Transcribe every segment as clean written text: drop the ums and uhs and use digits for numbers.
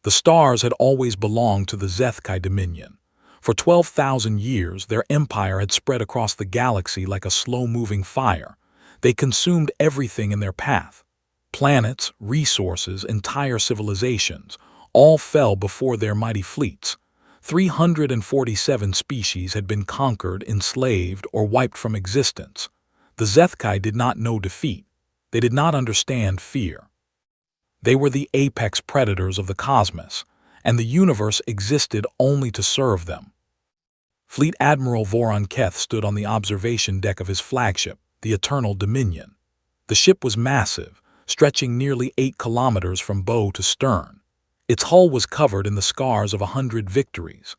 The stars had always belonged to the Zethkai Dominion. For 12,000 years, their empire had spread across the galaxy like a slow-moving fire. They consumed everything in their path. Planets, resources, entire civilizations, all fell before their mighty fleets. 347 species had been conquered, enslaved, or wiped from existence. The Zethkai did not know defeat. They did not understand fear. They were the apex predators of the cosmos, and the universe existed only to serve them. Fleet Admiral Voron Keth stood on the observation deck of his flagship, the Eternal Dominion. The ship was massive, stretching nearly 8 kilometers from bow to stern. Its hull was covered in the scars of 100 victories.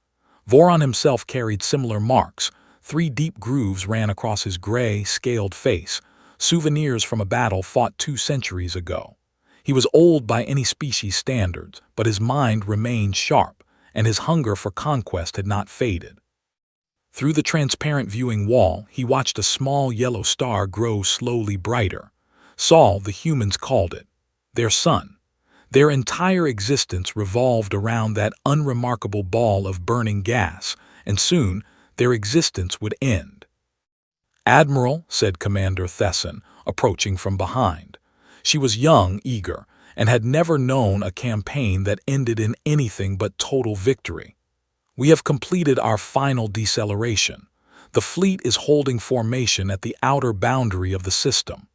Voron himself carried similar marks. 3 deep grooves ran across his gray, scaled face, souvenirs from a battle fought 2 centuries ago. He was old by any species standards, but his mind remained sharp, and his hunger for conquest had not faded. Through the transparent viewing wall, he watched a small yellow star grow slowly brighter. Sol, the humans called it, their sun. Their entire existence revolved around that unremarkable ball of burning gas, and soon their existence would end. "Admiral," said Commander Thesson, approaching from behind. She was young, eager, and had never known a campaign that ended in anything but total victory. "We have completed our final deceleration. The fleet is holding formation at the outer boundary of the system."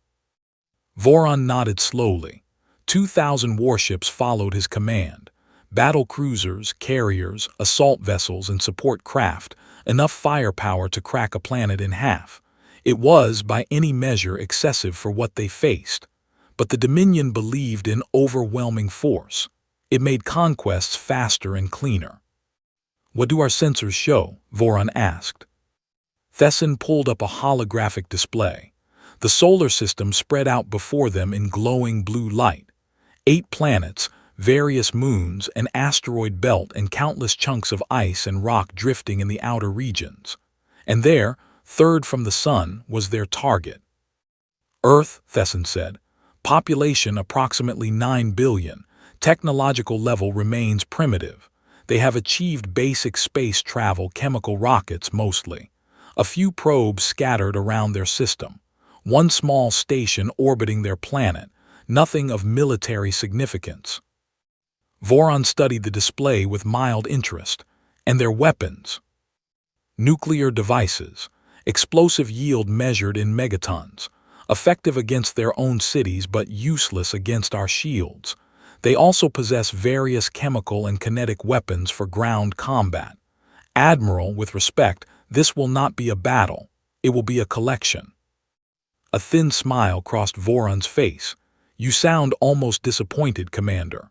Voron nodded slowly. 2,000 warships followed his command. Battle cruisers, carriers, assault vessels, and support craft, enough firepower to crack a planet in half. It was, by any measure, excessive for what they faced. But the Dominion believed in overwhelming force. It made conquests faster and cleaner. "What do our sensors show?" Voron asked. Thesson pulled up a holographic display. The solar system spread out before them in glowing blue light. 8 planets, various moons, an asteroid belt, and countless chunks of ice and rock drifting in the outer regions. And there, third from the sun, was their target. "Earth," Thesson said. "Population approximately 9 billion. Technological level remains primitive. They have achieved basic space travel, chemical rockets mostly. A few probes scattered around their system. 1 small station orbiting their planet. Nothing of military significance." Voron studied the display with mild interest. "And their weapons?" "Nuclear devices. Explosive yield measured in megatons. Effective against their own cities but useless against our shields. They also possess various chemical and kinetic weapons for ground combat. Admiral, with respect, this will not be a battle. It will be a collection." A thin smile crossed Voron's face. "You sound almost disappointed, Commander."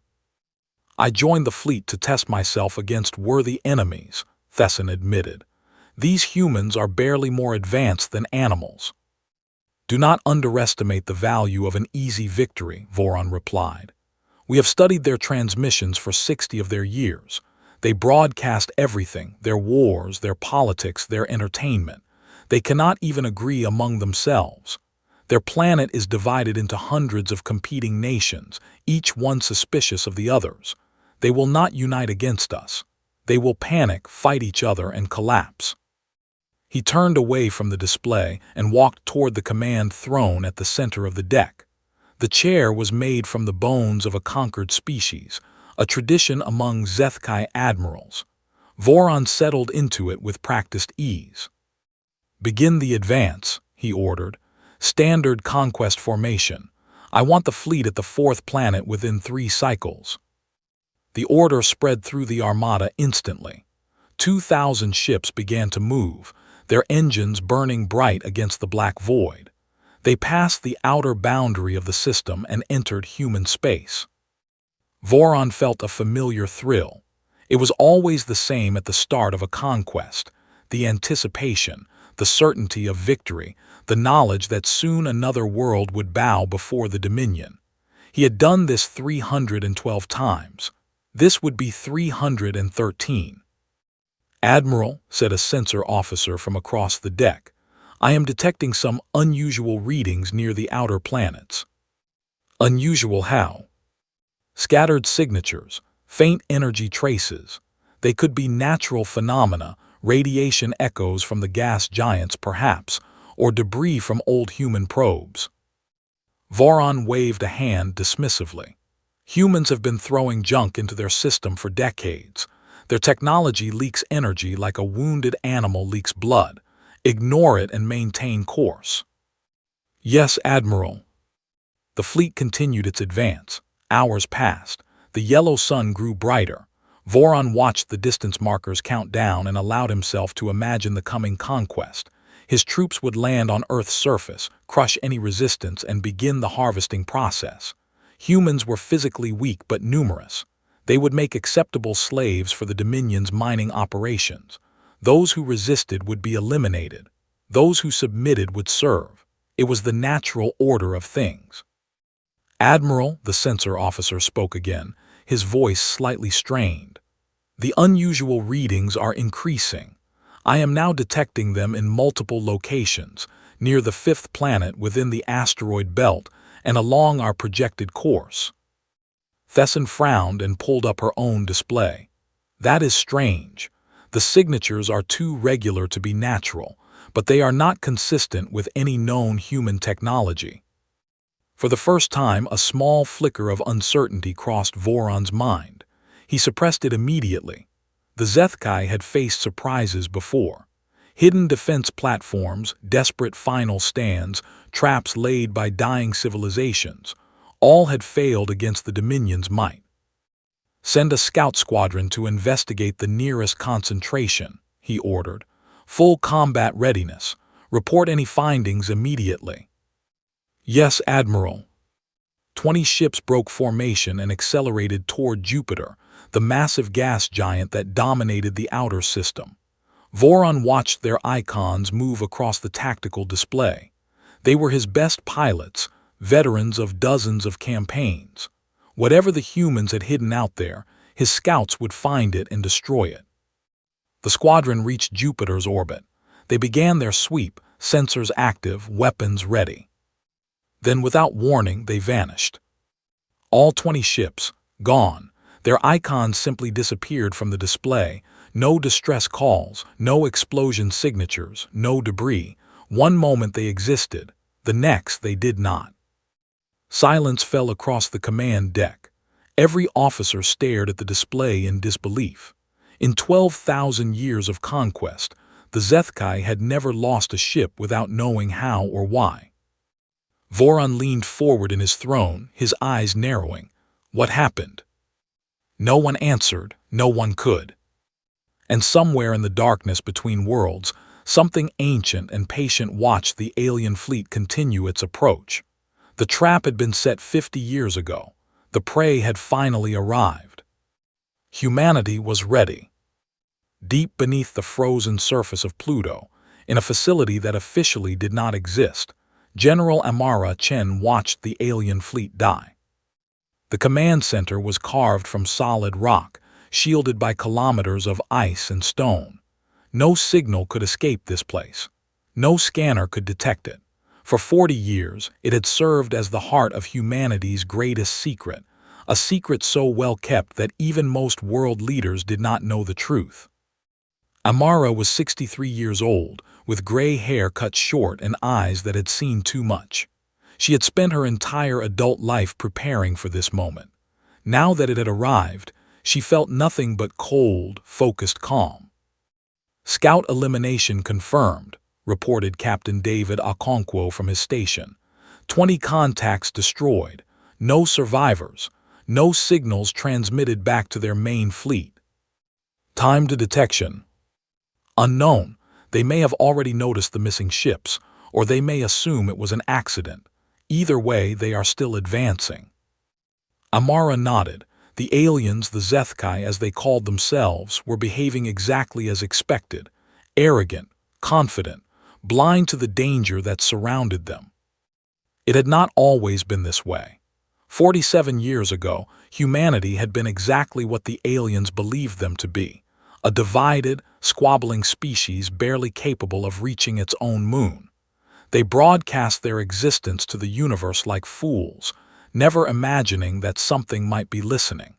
"I joined the fleet to test myself against worthy enemies," Thesson admitted. "These humans are barely more advanced than animals." "Do not underestimate the value of an easy victory," Voron replied. "We have studied their transmissions for 60 of their years. They broadcast everything, their wars, their politics, their entertainment. They cannot even agree among themselves. Their planet is divided into hundreds of competing nations, each one suspicious of the others. They will not unite against us. They will panic, fight each other, and collapse." He turned away from the display and walked toward the command throne at the center of the deck. The chair was made from the bones of a conquered species, a tradition among Zethkai admirals. Voron settled into it with practiced ease. "Begin the advance," he ordered. "Standard conquest formation. I want the fleet at the 4th planet within 3 cycles." The order spread through the armada instantly. 2,000 ships began to move, their engines burning bright against the black void. They passed the outer boundary of the system and entered human space. Voron felt a familiar thrill. It was always the same at the start of a conquest: the anticipation, the certainty of victory, the knowledge that soon another world would bow before the Dominion. He had done this 312 times. This would be 313. "Admiral," said a sensor officer from across the deck, "I am detecting some unusual readings near the outer planets." "Unusual how?" "Scattered signatures. Faint energy traces. They could be natural phenomena, radiation echoes from the gas giants perhaps, or debris from old human probes. Voron waved a hand dismissively. Humans have been throwing junk into their system for decades. Their technology leaks energy like a wounded animal leaks blood. Ignore it and maintain course. Yes, Admiral. The fleet continued its advance. Hours passed. The yellow sun grew brighter. Voron watched the distance markers count down and allowed himself to imagine the coming conquest. His troops would land on Earth's surface, crush any resistance, and begin the harvesting process. Humans were physically weak but numerous. They would make acceptable slaves for the Dominion's mining operations. Those who resisted would be eliminated. Those who submitted would serve. It was the natural order of things. Admiral, the sensor officer spoke again, his voice slightly strained. The unusual readings are increasing. I am now detecting them in multiple locations, near the fifth planet within the asteroid belt and along our projected course. Thesson frowned and pulled up her own display. That is strange. The signatures are too regular to be natural, but they are not consistent with any known human technology. For the first time, a small flicker of uncertainty crossed Voron's mind. He suppressed it immediately. The Zethkai had faced surprises before. Hidden defense platforms, desperate final stands, traps laid by dying civilizations, all had failed against the Dominion's might. Send a scout squadron to investigate the nearest concentration, he ordered. Full combat readiness. Report any findings immediately. Yes, Admiral. 20 ships broke formation and accelerated toward Jupiter, the massive gas giant that dominated the outer system. Voron watched their icons move across the tactical display. They were his best pilots, veterans of dozens of campaigns. Whatever the humans had hidden out there, his scouts would find it and destroy it. The squadron reached Jupiter's orbit. They began their sweep, sensors active, weapons ready. Then, without warning, they vanished. All 20 ships, gone. Their icons simply disappeared from the display. No distress calls, no explosion signatures, no debris. One moment they existed, the next they did not. Silence fell across the command deck. Every officer stared at the display in disbelief. In 12,000 years of conquest, the Zethkai had never lost a ship without knowing how or why. Voron leaned forward in his throne, his eyes narrowing. What happened? No one answered, no one could. And somewhere in the darkness between worlds, something ancient and patient watched the alien fleet continue its approach. The trap had been set 50 years ago. The prey had finally arrived. Humanity was ready. Deep beneath the frozen surface of Pluto, in a facility that officially did not exist, General Amara Chen watched the alien fleet die. The command center was carved from solid rock, shielded by kilometers of ice and stone. No signal could escape this place. No scanner could detect it. For 40 years, it had served as the heart of humanity's greatest secret, a secret so well kept that even most world leaders did not know the truth. Amara was 63 years old, with gray hair cut short and eyes that had seen too much. She had spent her entire adult life preparing for this moment. Now that it had arrived, she felt nothing but cold, focused calm. Scout elimination confirmed, reported Captain David Okonkwo from his station. 20 contacts destroyed, no survivors, no signals transmitted back to their main fleet. Time to detection. Unknown. They may have already noticed the missing ships, or they may assume it was an accident. Either way, they are still advancing. Amara nodded. The aliens, the Zethkai as they called themselves, were behaving exactly as expected, arrogant, confident, blind to the danger that surrounded them. It had not always been this way. 47 years ago, humanity had been exactly what the aliens believed them to be, a divided, squabbling species barely capable of reaching its own moon. They broadcast their existence to the universe like fools, never imagining that something might be listening.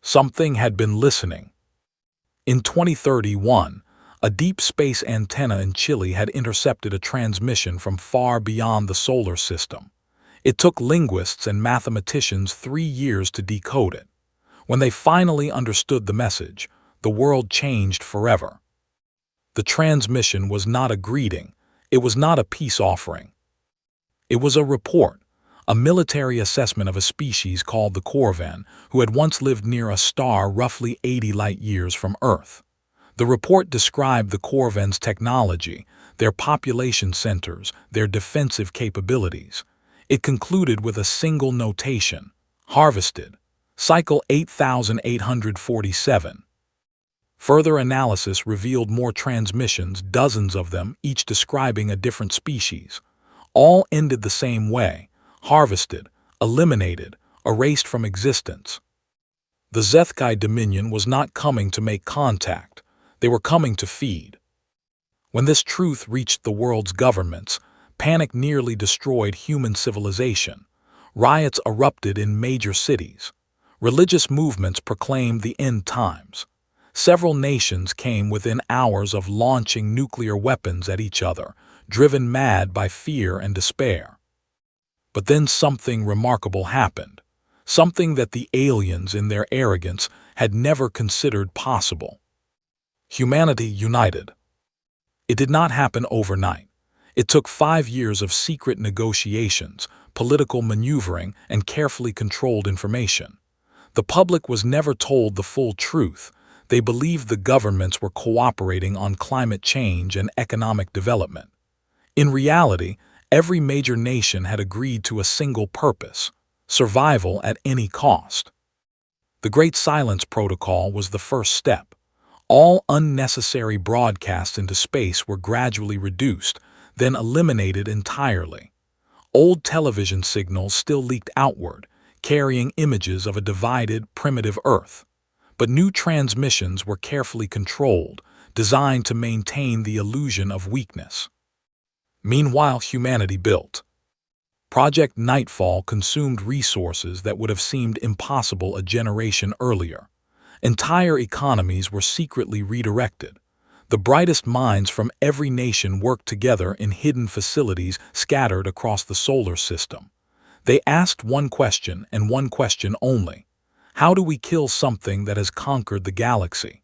Something had been listening. In 2031, a deep space antenna in Chile had intercepted a transmission from far beyond the solar system. It took linguists and mathematicians 3 years to decode it. When they finally understood the message, the world changed forever. The transmission was not a greeting. It was not a peace offering. It was a report, a military assessment of a species called the Corvan, who had once lived near a star roughly 80 light-years from Earth. The report described the Corvan's technology, their population centers, their defensive capabilities. It concluded with a single notation: harvested, cycle 8847. Further analysis revealed more transmissions, dozens of them, each describing a different species. All ended the same way: harvested, eliminated, erased from existence. The Zethkai Dominion was not coming to make contact. They were coming to feed. When this truth reached the world's governments, panic nearly destroyed human civilization. Riots erupted in major cities. Religious movements proclaimed the end times. Several nations came within hours of launching nuclear weapons at each other, driven mad by fear and despair. But then something remarkable happened, something that the aliens in their arrogance had never considered possible. Humanity united. It did not happen overnight. It took 5 years of secret negotiations, political maneuvering, and carefully controlled information. The public was never told the full truth. They believed the governments were cooperating on climate change and economic development. In reality, every major nation had agreed to a single purpose: survival at any cost. The Great Silence Protocol was the first step. All unnecessary broadcasts into space were gradually reduced, then eliminated entirely. Old television signals still leaked outward, carrying images of a divided, primitive Earth. But new transmissions were carefully controlled, designed to maintain the illusion of weakness. Meanwhile, humanity built. Project Nightfall consumed resources that would have seemed impossible a generation earlier. Entire economies were secretly redirected. The brightest minds from every nation worked together in hidden facilities scattered across the solar system. They asked one question and one question only: how do we kill something that has conquered the galaxy?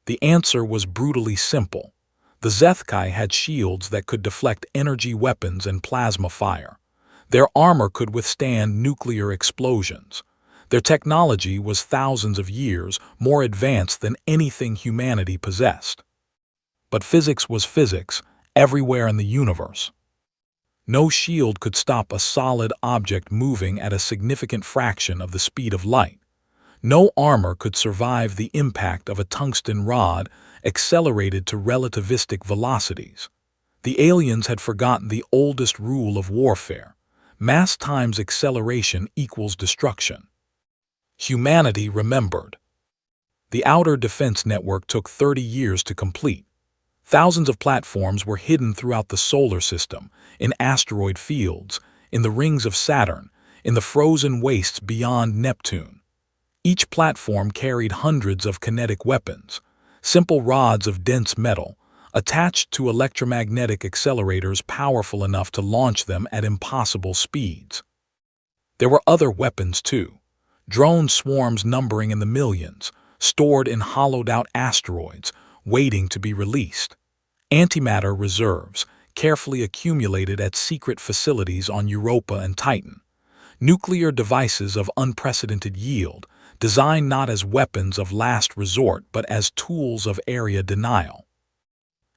The answer was brutally simple. The Zethkai had shields that could deflect energy weapons and plasma fire. Their armor could withstand nuclear explosions. Their technology was thousands of years more advanced than anything humanity possessed. But physics was physics everywhere in the universe. No shield could stop a solid object moving at a significant fraction of the speed of light. No armor could survive the impact of a tungsten rod accelerated to relativistic velocities. The aliens had forgotten the oldest rule of warfare: mass times acceleration equals destruction. Humanity remembered. The outer defense network took 30 years to complete. Thousands of platforms were hidden throughout the solar system, in asteroid fields, in the rings of Saturn, in the frozen wastes beyond Neptune. Each platform carried hundreds of kinetic weapons, simple rods of dense metal, attached to electromagnetic accelerators powerful enough to launch them at impossible speeds. There were other weapons too: drone swarms numbering in the millions, stored in hollowed-out asteroids, waiting to be released. Antimatter reserves, carefully accumulated at secret facilities on Europa and Titan. Nuclear devices of unprecedented yield, designed not as weapons of last resort but as tools of area denial.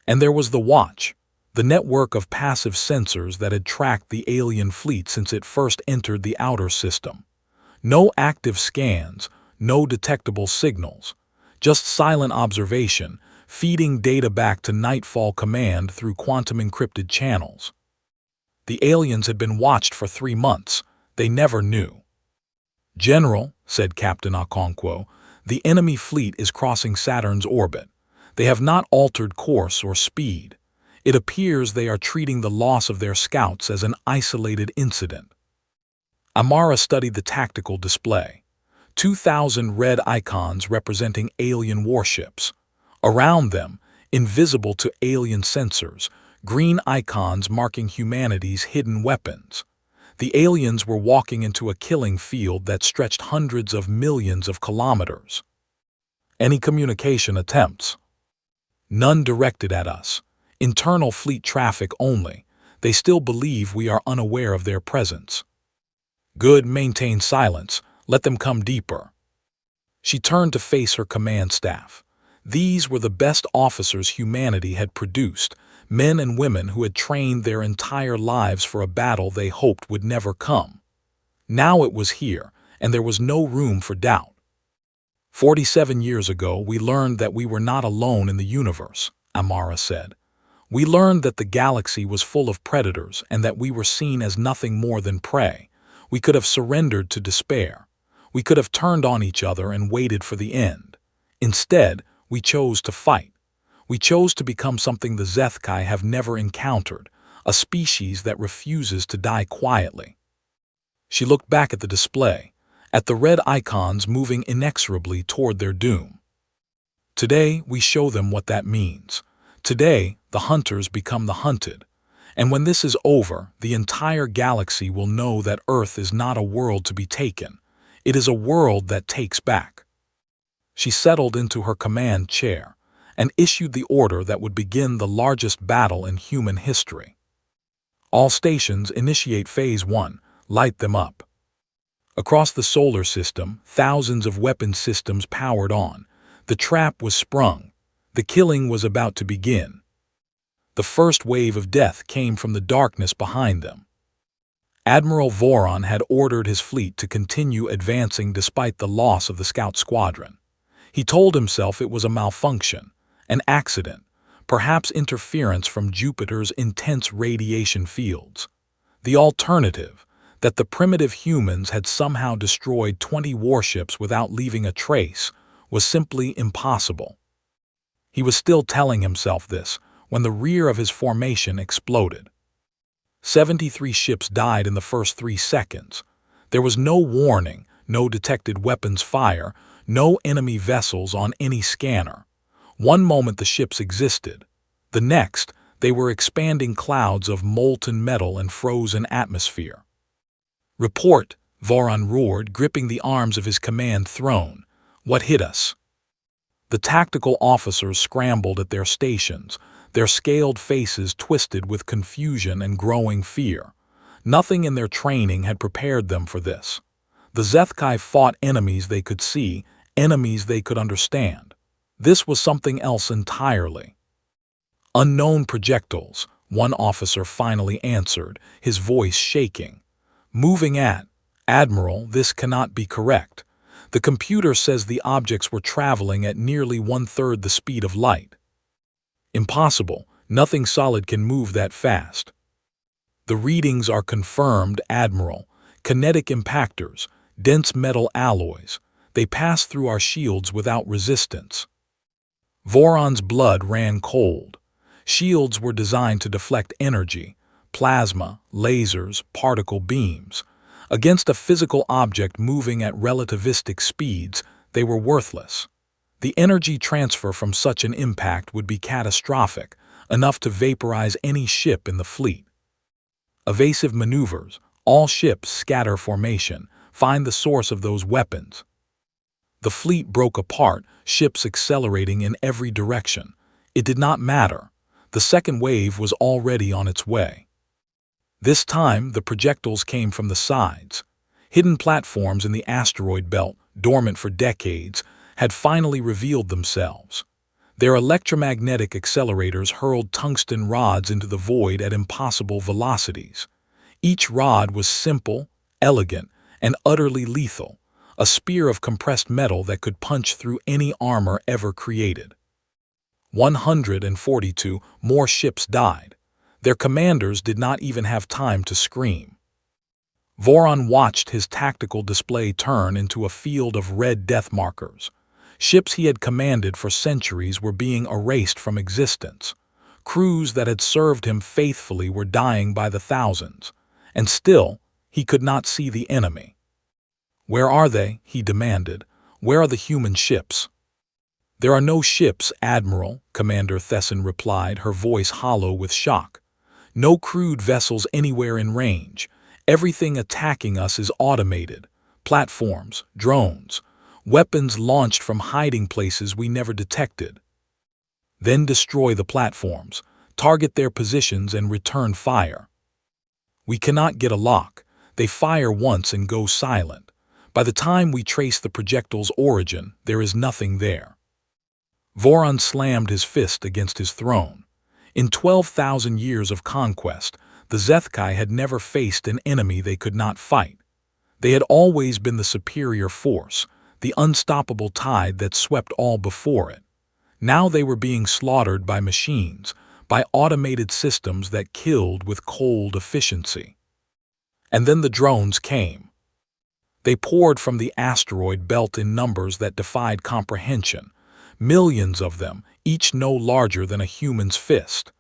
And there was the Watch, the network of passive sensors that had tracked the alien fleet since it first entered the outer system. No active scans, no detectable signals, just silent observation, feeding data back to Nightfall Command through quantum-encrypted channels. The aliens had been watched for 3 months. They never knew. "General," said Captain Okonkwo, "the enemy fleet is crossing Saturn's orbit. They have not altered course or speed. It appears they are treating the loss of their scouts as an isolated incident." Amara studied the tactical display. 2,000 red icons representing alien warships. Around them, invisible to alien sensors, green icons marking humanity's hidden weapons. The aliens were walking into a killing field that stretched hundreds of millions of kilometers. Any communication attempts? None directed at us. Internal fleet traffic only. They still believe we are unaware of their presence. Good, maintain silence. Let them come deeper. She turned to face her command staff. These were the best officers humanity had produced, men and women who had trained their entire lives for a battle they hoped would never come. Now it was here, and there was no room for doubt. 47 years ago, we learned that we were not alone in the universe, Amara said. We learned that the galaxy was full of predators and that we were seen as nothing more than prey. We could have surrendered to despair. We could have turned on each other and waited for the end. Instead, we chose to fight. We chose to become something the Zethkai have never encountered, a species that refuses to die quietly. She looked back at the display, at the red icons moving inexorably toward their doom. Today, we show them what that means. Today, the hunters become the hunted. And when this is over, the entire galaxy will know that Earth is not a world to be taken. It is a world that takes back. She settled into her command chair and issued the order that would begin the largest battle in human history. All stations initiate Phase 1, light them up. Across the solar system, thousands of weapon systems powered on. The trap was sprung. The killing was about to begin. The first wave of death came from the darkness behind them. Admiral Voron had ordered his fleet to continue advancing despite the loss of the scout squadron. He told himself it was a malfunction, an accident, perhaps interference from Jupiter's intense radiation fields. The alternative, that the primitive humans had somehow destroyed 20 warships without leaving a trace, was simply impossible. He was still telling himself this when the rear of his formation exploded. 73 ships died in the first 3 seconds. There was no warning, no detected weapons fire, no enemy vessels on any scanner. One moment the ships existed. The next, they were expanding clouds of molten metal and frozen atmosphere. "Report," Voron roared, gripping the arms of his command throne. "What hit us?" The tactical officers scrambled at their stations, their scaled faces twisted with confusion and growing fear. Nothing in their training had prepared them for this. The Zethkai fought enemies they could see, enemies they could understand. This was something else entirely. "Unknown projectiles," one officer finally answered, his voice shaking. "Moving at, Admiral, this cannot be correct. The computer says the objects were traveling at nearly 1/3 the speed of light." "Impossible. Nothing solid can move that fast." "The readings are confirmed, Admiral. Kinetic impactors, dense metal alloys. They pass through our shields without resistance." Voron's blood ran cold. Shields were designed to deflect energy, plasma, lasers, particle beams. Against a physical object moving at relativistic speeds, they were worthless. The energy transfer from such an impact would be catastrophic, enough to vaporize any ship in the fleet. "Evasive maneuvers. All ships scatter formation. Find the source of those weapons." The fleet broke apart, ships accelerating in every direction. It did not matter. The second wave was already on its way. This time, the projectiles came from the sides. Hidden platforms in the asteroid belt, dormant for decades, had finally revealed themselves. Their electromagnetic accelerators hurled tungsten rods into the void at impossible velocities. Each rod was simple, elegant, and utterly lethal, a spear of compressed metal that could punch through any armor ever created. 142 more ships died. Their commanders did not even have time to scream. Voron watched his tactical display turn into a field of red death markers. Ships he had commanded for centuries were being erased from existence. Crews that had served him faithfully were dying by the thousands. And still, he could not see the enemy. "Where are they?" he demanded. "Where are the human ships?" "There are no ships, Admiral," Commander Thesson replied, her voice hollow with shock. "No crewed vessels anywhere in range. Everything attacking us is automated. Platforms, drones, weapons launched from hiding places we never detected. Then destroy the platforms, target their positions and return fire. We cannot get a lock. They fire once and go silent. By the time we trace the projectile's origin, there is nothing there." Voron slammed his fist against his throne. In 12,000 years of conquest, the Zethkai had never faced an enemy they could not fight. They had always been the superior force, the unstoppable tide that swept all before it. Now they were being slaughtered by machines, by automated systems that killed with cold efficiency. And then the drones came. They poured from the asteroid belt in numbers that defied comprehension. Millions of them, each no larger than a human's fist.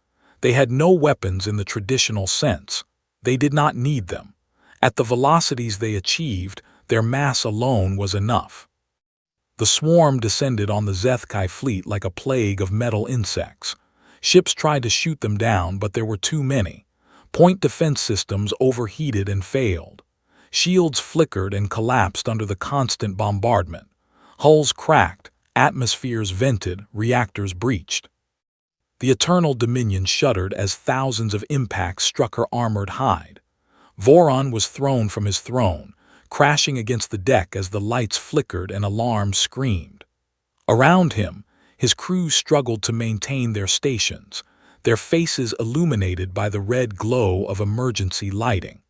They had no weapons in the traditional sense. They did not need them. At the velocities they achieved, their mass alone was enough. The swarm descended on the Zethkai fleet like a plague of metal insects. Ships tried to shoot them down, but there were too many. Point defense systems overheated and failed. Shields flickered and collapsed under the constant bombardment. Hulls cracked, atmospheres vented, reactors breached. The Eternal Dominion shuddered as thousands of impacts struck her armored hide. Voron was thrown from his throne, crashing against the deck as the lights flickered and alarms screamed. Around him, his crew struggled to maintain their stations, their faces illuminated by the red glow of emergency lighting.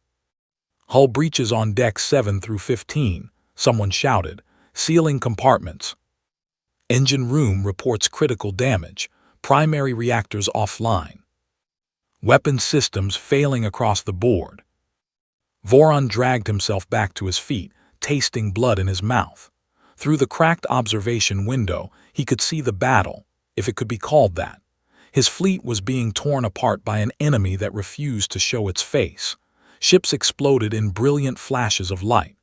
"Hull breaches on deck 7 through 15, someone shouted, "sealing compartments." "Engine room reports critical damage, primary reactors offline." "Weapon systems failing across the board." Voron dragged himself back to his feet, tasting blood in his mouth. Through the cracked observation window, he could see the battle, if it could be called that. His fleet was being torn apart by an enemy that refused to show its face. Ships exploded in brilliant flashes of light.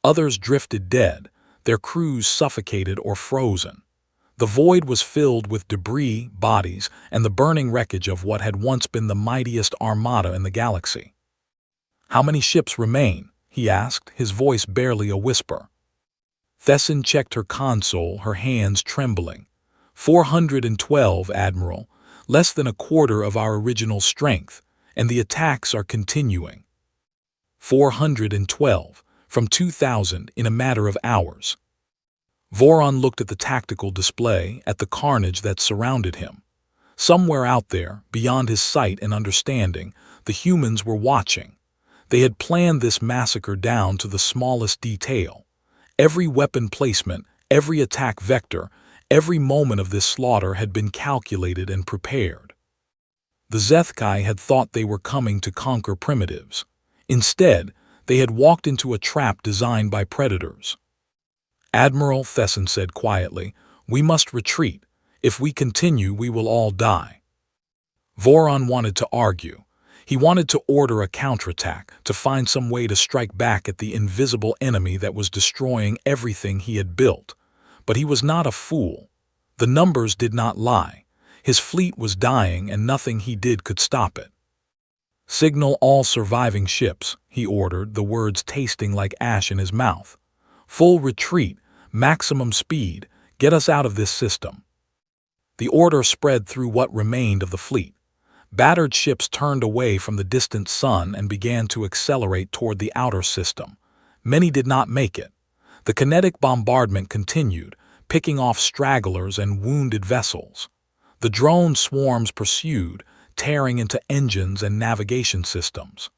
Others drifted dead, their crews suffocated or frozen. The void was filled with debris, bodies, and the burning wreckage of what had once been the mightiest armada in the galaxy. "How many ships remain?" he asked, his voice barely a whisper. Thesson checked her console, her hands trembling. 412, Admiral. Less than a quarter of our original strength, and the attacks are continuing." 412, from 2,000 in a matter of hours. Voron looked at the tactical display, at the carnage that surrounded him. Somewhere out there, beyond his sight and understanding, the humans were watching. They had planned this massacre down to the smallest detail. Every weapon placement, every attack vector, every moment of this slaughter had been calculated and prepared. The Zethkai had thought they were coming to conquer primitives. Instead, they had walked into a trap designed by predators. "Admiral," Thesson said quietly, "we must retreat. If we continue, we will all die." Voron wanted to argue. He wanted to order a counterattack, to find some way to strike back at the invisible enemy that was destroying everything he had built. But he was not a fool. The numbers did not lie. His fleet was dying and nothing he did could stop it. "Signal all surviving ships," he ordered, the words tasting like ash in his mouth. "Full retreat, maximum speed, get us out of this system." The order spread through what remained of the fleet. Battered ships turned away from the distant sun and began to accelerate toward the outer system. Many did not make it. The kinetic bombardment continued, picking off stragglers and wounded vessels. The drone swarms pursued, tearing into engines and navigation systems.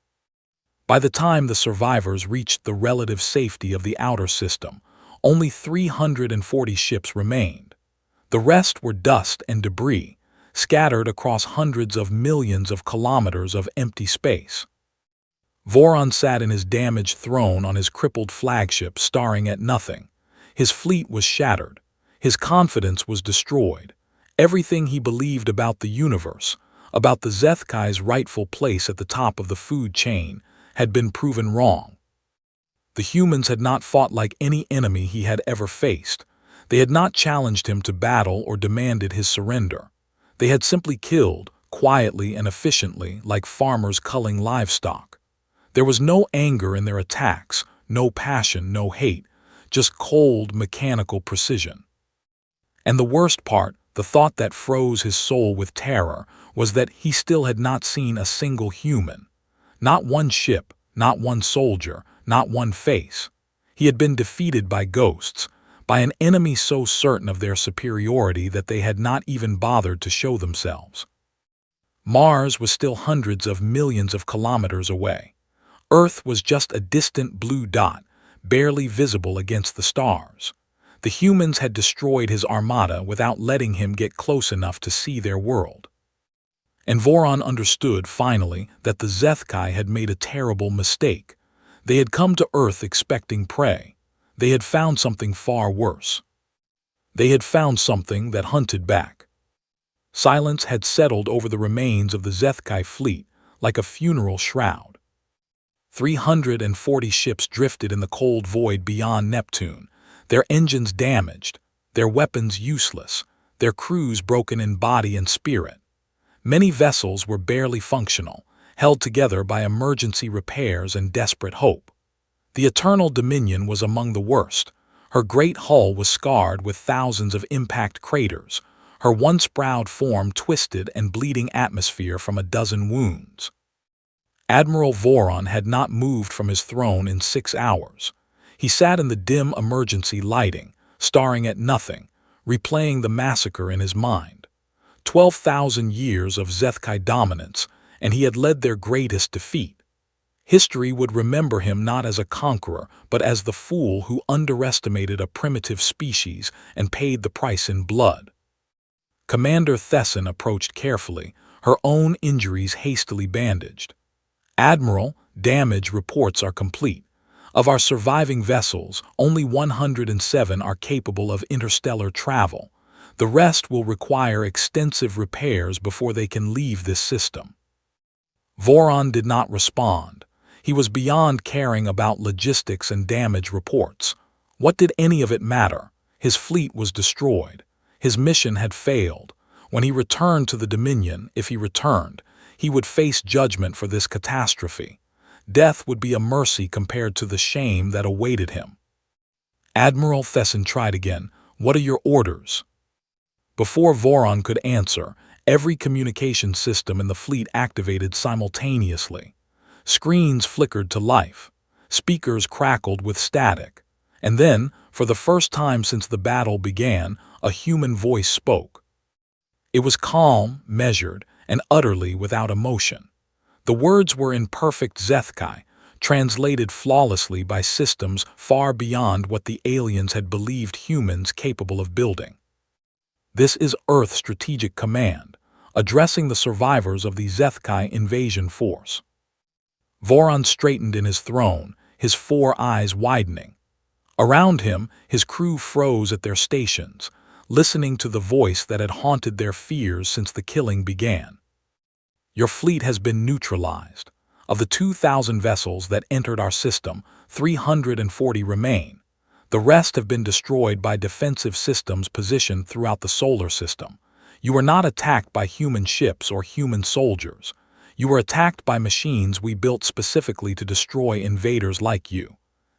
By the time the survivors reached the relative safety of the outer system, only 340 ships remained. The rest were dust and debris, scattered across hundreds of millions of kilometers of empty space. Voron sat in his damaged throne on his crippled flagship, staring at nothing. His fleet was shattered. His confidence was destroyed. Everything he believed about the universe, about the Zethkai's rightful place at the top of the food chain, had been proven wrong. The humans had not fought like any enemy he had ever faced. They had not challenged him to battle or demanded his surrender. They had simply killed, quietly and efficiently, like farmers culling livestock. There was no anger in their attacks, no passion, no hate, just cold, mechanical precision. And the worst part, the thought that froze his soul with terror, was that he still had not seen a single human. Not one ship, not one soldier, not one face. He had been defeated by ghosts, by an enemy so certain of their superiority that they had not even bothered to show themselves. Mars was still hundreds of millions of kilometers away. Earth was just a distant blue dot, barely visible against the stars. The humans had destroyed his armada without letting him get close enough to see their world. And Voron understood, finally, that the Zethkai had made a terrible mistake. They had come to Earth expecting prey. They had found something far worse. They had found something that hunted back. Silence had settled over the remains of the Zethkai fleet, like a funeral shroud. 340 ships drifted in the cold void beyond Neptune, their engines damaged, their weapons useless, their crews broken in body and spirit. Many vessels were barely functional, held together by emergency repairs and desperate hope. The Eternal Dominion was among the worst. Her great hull was scarred with thousands of impact craters, her once proud form twisted and bleeding atmosphere from a dozen wounds. Admiral Voron had not moved from his throne in 6 hours. He sat in the dim emergency lighting, staring at nothing, replaying the massacre in his mind. 12,000 years of Zethkai dominance, and he had led their greatest defeat. History would remember him not as a conqueror, but as the fool who underestimated a primitive species and paid the price in blood. Commander Thesson approached carefully, her own injuries hastily bandaged. "Admiral, damage reports are complete. Of our surviving vessels, only 107 are capable of interstellar travel. The rest will require extensive repairs before they can leave this system." Voron did not respond. He was beyond caring about logistics and damage reports. What did any of it matter? His fleet was destroyed. His mission had failed. When he returned to the Dominion, if he returned, he would face judgment for this catastrophe. Death would be a mercy compared to the shame that awaited him. Admiral Thesson tried again. "What are your orders?" Before Voron could answer, every communication system in the fleet activated simultaneously. Screens flickered to life. Speakers crackled with static. And then, for the first time since the battle began, a human voice spoke. It was calm, measured, and utterly without emotion. The words were in perfect Zethkai, translated flawlessly by systems far beyond what the aliens had believed humans capable of building. "This is Earth Strategic Command, addressing the survivors of the Zethkai invasion force." Voron straightened in his throne, his 4 eyes widening. Around him, his crew froze at their stations, listening to the voice that had haunted their fears since the killing began. "Your fleet has been neutralized. Of the 2,000 vessels that entered our system, 340 remain. The rest have been destroyed by defensive systems positioned throughout the solar system. You were not attacked by human ships or human soldiers. You were attacked by machines we built specifically to destroy invaders like you.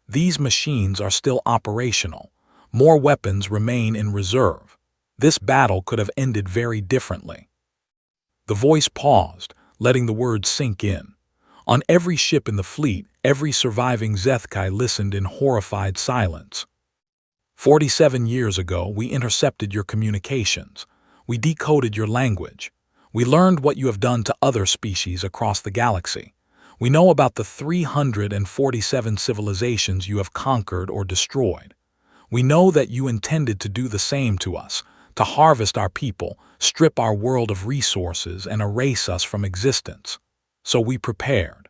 These machines are still operational. More weapons remain in reserve. This battle could have ended very differently." The voice paused, letting the words sink in. On every ship in the fleet, every surviving Zethkai listened in horrified silence. 47 years ago, we intercepted your communications. We decoded your language. We learned what you have done to other species across the galaxy. We know about the 347 civilizations you have conquered or destroyed. We know that you intended to do the same to us, to harvest our people, strip our world of resources, and erase us from existence. So we prepared.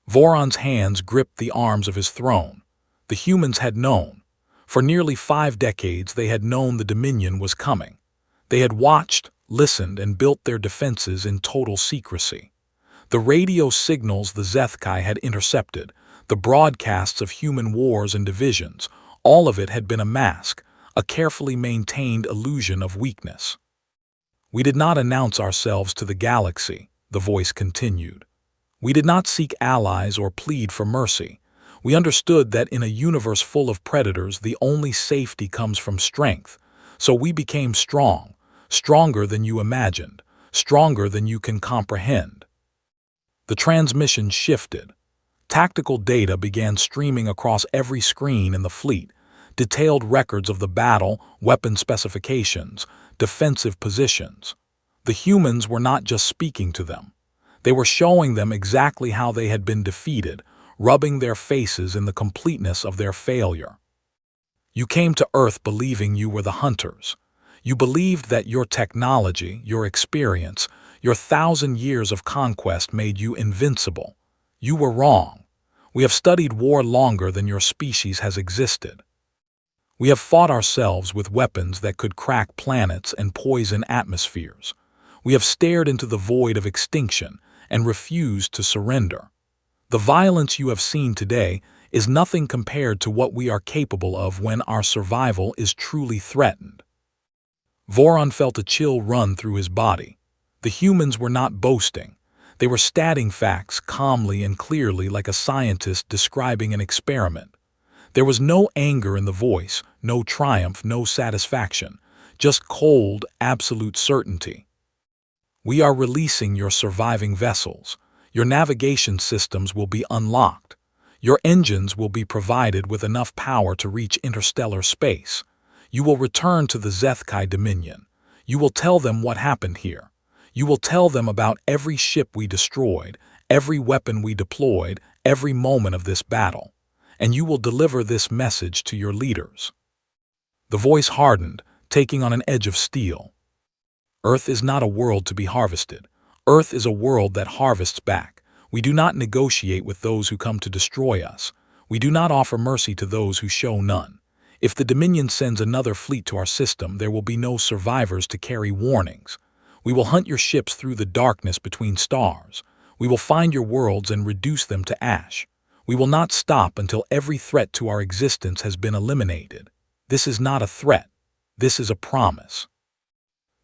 Voron's hands gripped the arms of his throne. The humans had known. For nearly 5 decades they had known the Dominion was coming. They had watched, listened, and built their defenses in total secrecy. The radio signals the Zethkai had intercepted, the broadcasts of human wars and divisions, all of it had been a mask, a carefully maintained illusion of weakness. We did not announce ourselves to the galaxy, the voice continued. We did not seek allies or plead for mercy. We understood that in a universe full of predators, the only safety comes from strength. So we became strong, stronger than you imagined, stronger than you can comprehend. The transmission shifted. Tactical data began streaming across every screen in the fleet, detailed records of the battle, weapon specifications, defensive positions. The humans were not just speaking to them. They were showing them exactly how they had been defeated, rubbing their faces in the completeness of their failure. You came to Earth believing you were the hunters. You believed that your technology, your experience, your 1,000 years of conquest made you invincible. You were wrong. We have studied war longer than your species has existed. We have fought ourselves with weapons that could crack planets and poison atmospheres. We have stared into the void of extinction and refused to surrender. The violence you have seen today is nothing compared to what we are capable of when our survival is truly threatened. Voron felt a chill run through his body. The humans were not boasting. They were stating facts calmly and clearly, like a scientist describing an experiment. There was no anger in the voice, no triumph, no satisfaction, just cold, absolute certainty. We are releasing your surviving vessels. Your navigation systems will be unlocked. Your engines will be provided with enough power to reach interstellar space. You will return to the Zethkai Dominion. You will tell them what happened here. You will tell them about every ship we destroyed, every weapon we deployed, every moment of this battle. And you will deliver this message to your leaders. The voice hardened, taking on an edge of steel. Earth is not a world to be harvested. Earth is a world that harvests back. We do not negotiate with those who come to destroy us. We do not offer mercy to those who show none. If the Dominion sends another fleet to our system, there will be no survivors to carry warnings. We will hunt your ships through the darkness between stars. We will find your worlds and reduce them to ash. We will not stop until every threat to our existence has been eliminated. This is not a threat. This is a promise.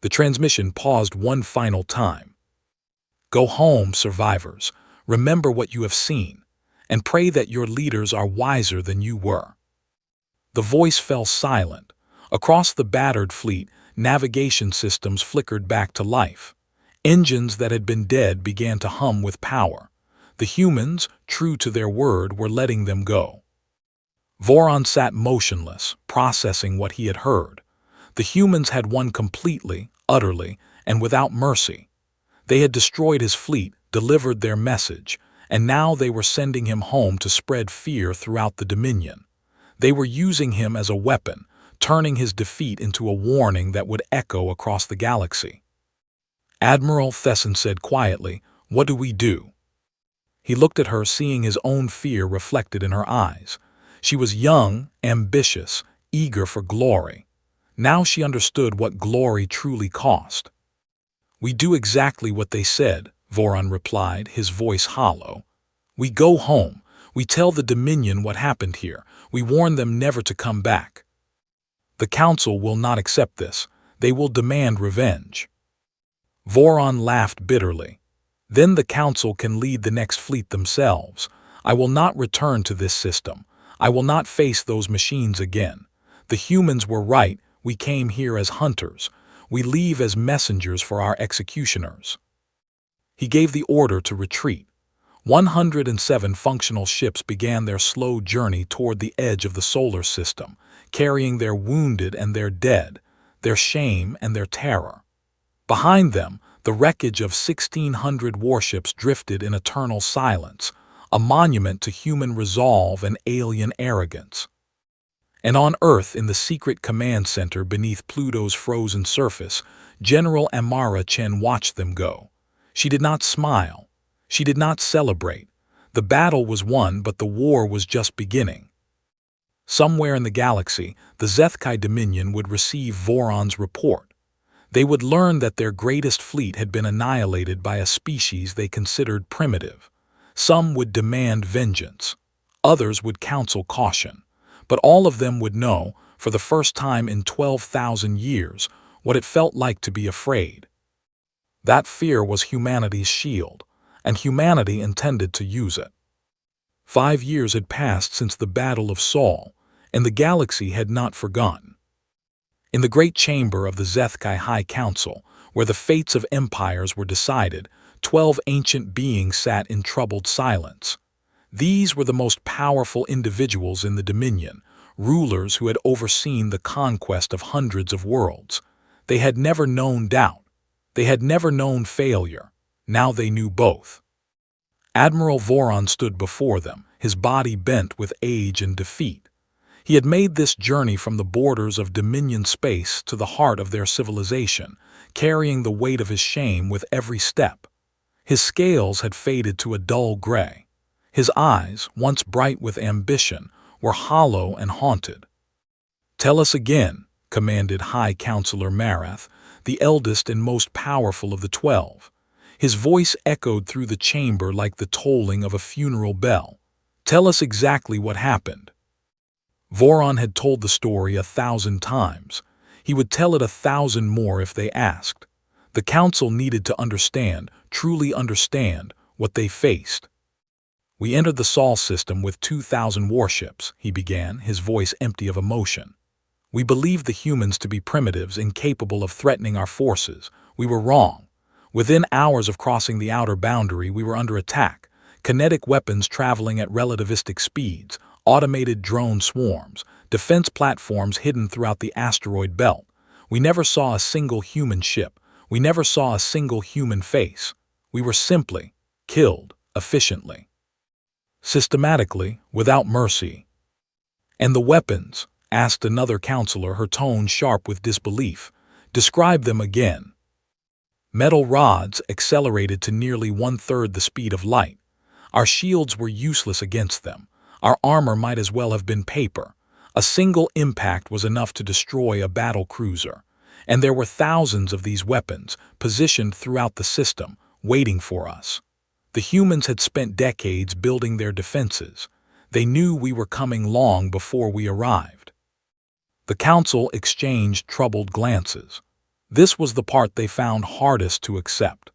The transmission paused one final time. Go home, survivors. Remember what you have seen, and pray that your leaders are wiser than you were. The voice fell silent. Across the battered fleet, navigation systems flickered back to life. Engines that had been dead began to hum with power. The humans, true to their word, were letting them go. Voron sat motionless, processing what he had heard. The humans had won completely, utterly, and without mercy. They had destroyed his fleet, delivered their message, and now they were sending him home to spread fear throughout the Dominion. They were using him as a weapon, turning his defeat into a warning that would echo across the galaxy. Admiral Thesson said quietly, "What do we do?" He looked at her, seeing his own fear reflected in her eyes. She was young, ambitious, eager for glory. Now she understood what glory truly cost. "We do exactly what they said," Voron replied, his voice hollow. "We go home. We tell the Dominion what happened here. We warn them never to come back. The Council will not accept this. They will demand revenge." Voron laughed bitterly. "Then the Council can lead the next fleet themselves. I will not return to this system. I will not face those machines again. The humans were right. We came here as hunters. We leave as messengers for our executioners." He gave the order to retreat. 107 functional ships began their slow journey toward the edge of the solar system, carrying their wounded and their dead, their shame and their terror. Behind them, the wreckage of 1,600 warships drifted in eternal silence, a monument to human resolve and alien arrogance. And on Earth, in the secret command center beneath Pluto's frozen surface, General Amara Chen watched them go. She did not smile. She did not celebrate. The battle was won, but the war was just beginning. Somewhere in the galaxy, the Zethkai Dominion would receive Voron's report. They would learn that their greatest fleet had been annihilated by a species they considered primitive. Some would demand vengeance. Others would counsel caution, but all of them would know, for the first time in 12,000 years, what it felt like to be afraid. That fear was humanity's shield, and humanity intended to use it. 5 years had passed since the Battle of Saul, and the galaxy had not forgotten. In the great chamber of the Zethkai High Council, where the fates of empires were decided, 12 ancient beings sat in troubled silence. These were the most powerful individuals in the Dominion, rulers who had overseen the conquest of hundreds of worlds. They had never known doubt. They had never known failure. Now they knew both. Admiral Voron stood before them, his body bent with age and defeat. He had made this journey from the borders of Dominion space to the heart of their civilization, carrying the weight of his shame with every step. His scales had faded to a dull gray. His eyes, once bright with ambition, were hollow and haunted. "Tell us again," commanded High Counselor Marath, the eldest and most powerful of the 12. His voice echoed through the chamber like the tolling of a funeral bell. "Tell us exactly what happened." Voron had told the story 1,000 times. He would tell it 1,000 more if they asked. The council needed to understand, truly understand, what they faced. "We entered the Sol system with 2,000 warships," he began, his voice empty of emotion. "We believed the humans to be primitives incapable of threatening our forces. We were wrong. Within hours of crossing the outer boundary, we were under attack. Kinetic weapons traveling at relativistic speeds, automated drone swarms, defense platforms hidden throughout the asteroid belt. We never saw a single human ship. We never saw a single human face. We were simply killed, efficiently, systematically, without mercy." "And the weapons?" asked another counselor, her tone sharp with disbelief. "Describe them again." "Metal rods accelerated to nearly 1/3 the speed of light. Our shields were useless against them. Our armor might as well have been paper. A single impact was enough to destroy a battle cruiser. And there were thousands of these weapons, positioned throughout the system, waiting for us. The humans had spent decades building their defenses. They knew we were coming long before we arrived." The council exchanged troubled glances. This was the part they found hardest to accept.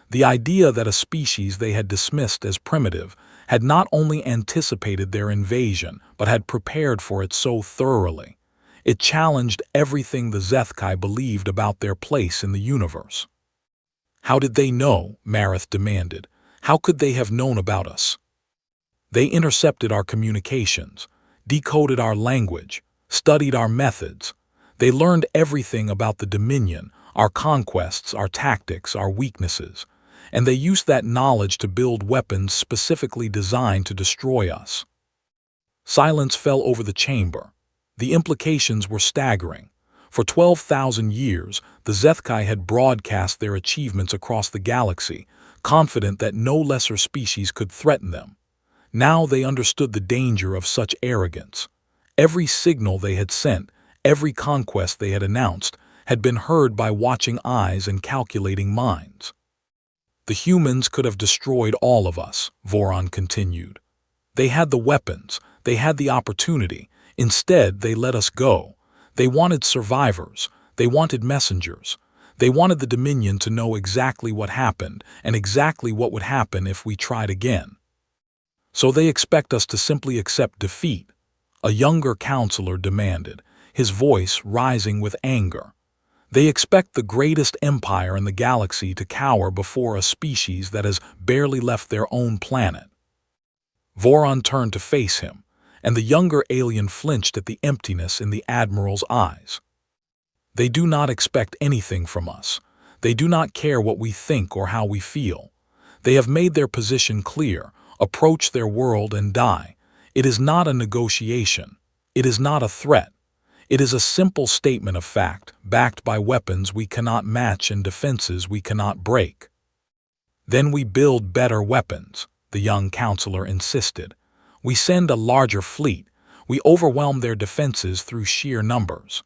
The idea that a species they had dismissed as primitive had not only anticipated their invasion, but had prepared for it so thoroughly. It challenged everything the Zethkai believed about their place in the universe. "How did they know?" Marath demanded. "How could they have known about us?" "They intercepted our communications, decoded our language, studied our methods. They learned everything about the Dominion, our conquests, our tactics, our weaknesses. And they used that knowledge to build weapons specifically designed to destroy us." Silence fell over the chamber. The implications were staggering. For 12,000 years, the Zethkai had broadcast their achievements across the galaxy, confident that no lesser species could threaten them. Now they understood the danger of such arrogance. Every signal they had sent, every conquest they had announced, had been heard by watching eyes and calculating minds. "The humans could have destroyed all of us," Voron continued. "They had the weapons, they had the opportunity. Instead, they let us go. They wanted survivors, they wanted messengers. They wanted the Dominion to know exactly what happened and exactly what would happen if we tried again. So they expect us to simply accept defeat," a younger counselor demanded, his voice rising with anger. "They expect the greatest empire in the galaxy to cower before a species that has barely left their own planet." Voron turned to face him, and the younger alien flinched at the emptiness in the Admiral's eyes. "They do not expect anything from us. They do not care what we think or how we feel. They have made their position clear, approach their world and die. It is not a negotiation. It is not a threat. It is a simple statement of fact, backed by weapons we cannot match and defenses we cannot break." "Then we build better weapons," the young counselor insisted. "We send a larger fleet. We overwhelm their defenses through sheer numbers."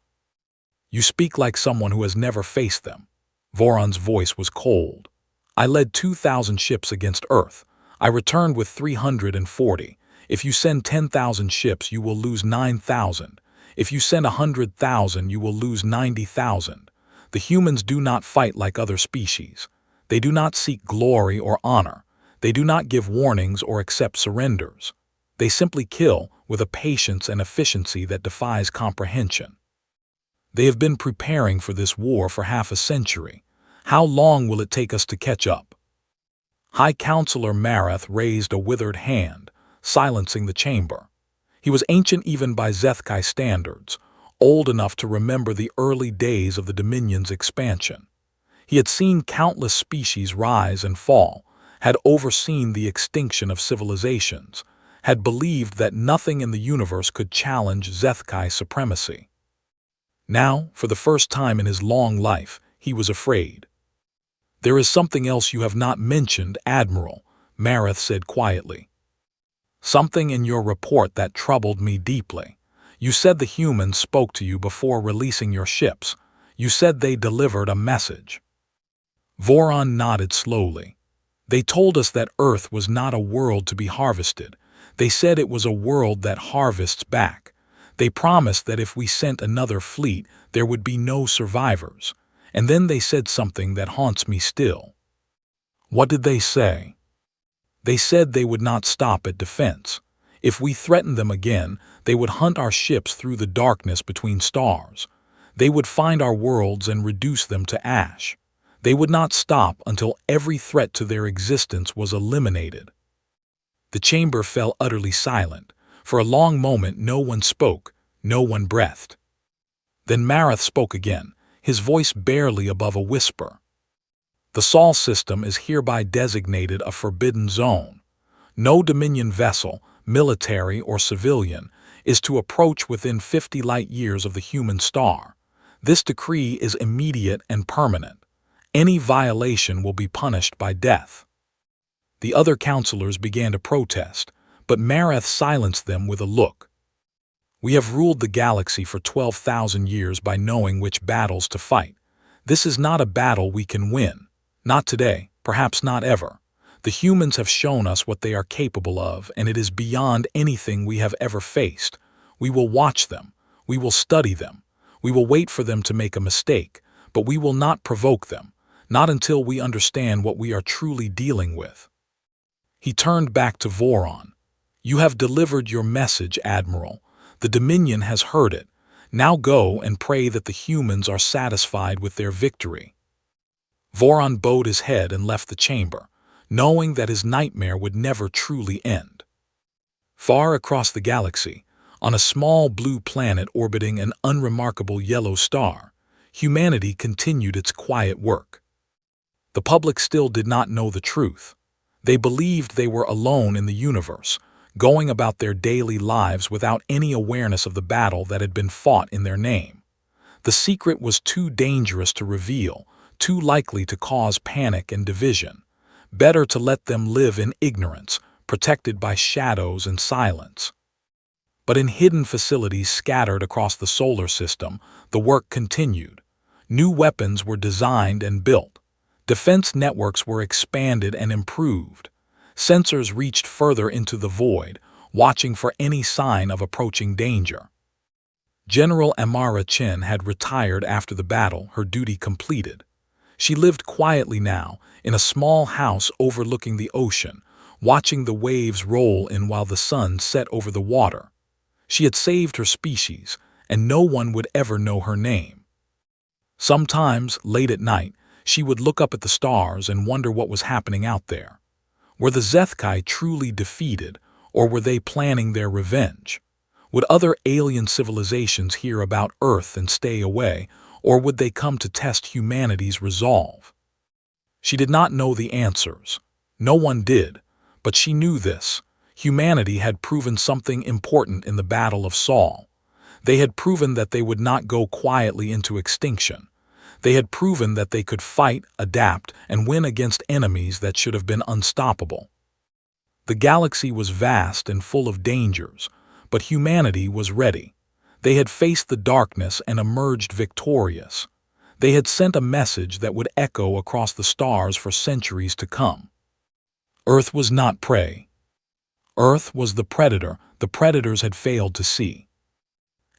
"You speak like someone who has never faced them." Voron's voice was cold. "I led 2,000 ships against Earth. I returned with 340. If you send 10,000 ships, you will lose 9,000. If you send 100,000, you will lose 90,000. The humans do not fight like other species. They do not seek glory or honor. They do not give warnings or accept surrenders. They simply kill with a patience and efficiency that defies comprehension. They have been preparing for this war for half a century. How long will it take us to catch up? High Counselor Marath raised a withered hand, silencing the chamber. He was ancient even by Zethkai standards, old enough to remember the early days of the Dominion's expansion. He had seen countless species rise and fall, had overseen the extinction of civilizations, had believed that nothing in the universe could challenge Zethkai's supremacy. Now, for the first time in his long life, he was afraid. "There is something else you have not mentioned, Admiral," Marath said quietly. "Something in your report that troubled me deeply. You said the humans spoke to you before releasing your ships. You said they delivered a message." Voron nodded slowly. "They told us that Earth was not a world to be harvested. They said it was a world that harvests back. They promised that if we sent another fleet, there would be no survivors. And then they said something that haunts me still." "What did they say?" "They said they would not stop at defense. If we threatened them again, they would hunt our ships through the darkness between stars. They would find our worlds and reduce them to ash. They would not stop until every threat to their existence was eliminated." The chamber fell utterly silent. For a long moment no one spoke, no one breathed. Then Marath spoke again, his voice barely above a whisper. "The Sol system is hereby designated a forbidden zone. No Dominion vessel, military or civilian, is to approach within 50 light-years of the human star. This decree is immediate and permanent. Any violation will be punished by death." The other counselors began to protest, but Marath silenced them with a look. "We have ruled the galaxy for 12,000 years by knowing which battles to fight. This is not a battle we can win. Not today, perhaps not ever. The humans have shown us what they are capable of, and it is beyond anything we have ever faced. We will watch them. We will study them. We will wait for them to make a mistake, but we will not provoke them, not until we understand what we are truly dealing with." He turned back to Voron. "You have delivered your message, Admiral. The Dominion has heard it. Now go and pray that the humans are satisfied with their victory." Voron bowed his head and left the chamber, knowing that his nightmare would never truly end. Far across the galaxy, on a small blue planet orbiting an unremarkable yellow star, humanity continued its quiet work. The public still did not know the truth. They believed they were alone in the universe, going about their daily lives without any awareness of the battle that had been fought in their name. The secret was too dangerous to reveal, too likely to cause panic and division. Better to let them live in ignorance, protected by shadows and silence. But in hidden facilities scattered across the solar system, the work continued. New weapons were designed and built. Defense networks were expanded and improved. Sensors reached further into the void, watching for any sign of approaching danger. General Amara Chen had retired after the battle, her duty completed. She lived quietly now, in a small house overlooking the ocean, watching the waves roll in while the sun set over the water. She had saved her species, and no one would ever know her name. Sometimes, late at night, she would look up at the stars and wonder what was happening out there. Were the Zethkai truly defeated, or were they planning their revenge? Would other alien civilizations hear about Earth and stay away, or would they come to test humanity's resolve? She did not know the answers. No one did, but she knew this. Humanity had proven something important in the Battle of Sol. They had proven that they would not go quietly into extinction. They had proven that they could fight, adapt, and win against enemies that should have been unstoppable. The galaxy was vast and full of dangers, but humanity was ready. They had faced the darkness and emerged victorious. They had sent a message that would echo across the stars for centuries to come. Earth was not prey. Earth was the predator the predators had failed to see.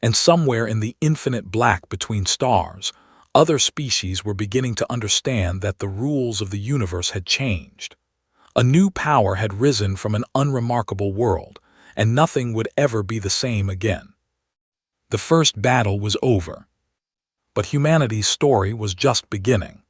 And somewhere in the infinite black between stars, other species were beginning to understand that the rules of the universe had changed. A new power had risen from an unremarkable world, and nothing would ever be the same again. The first battle was over. But humanity's story was just beginning.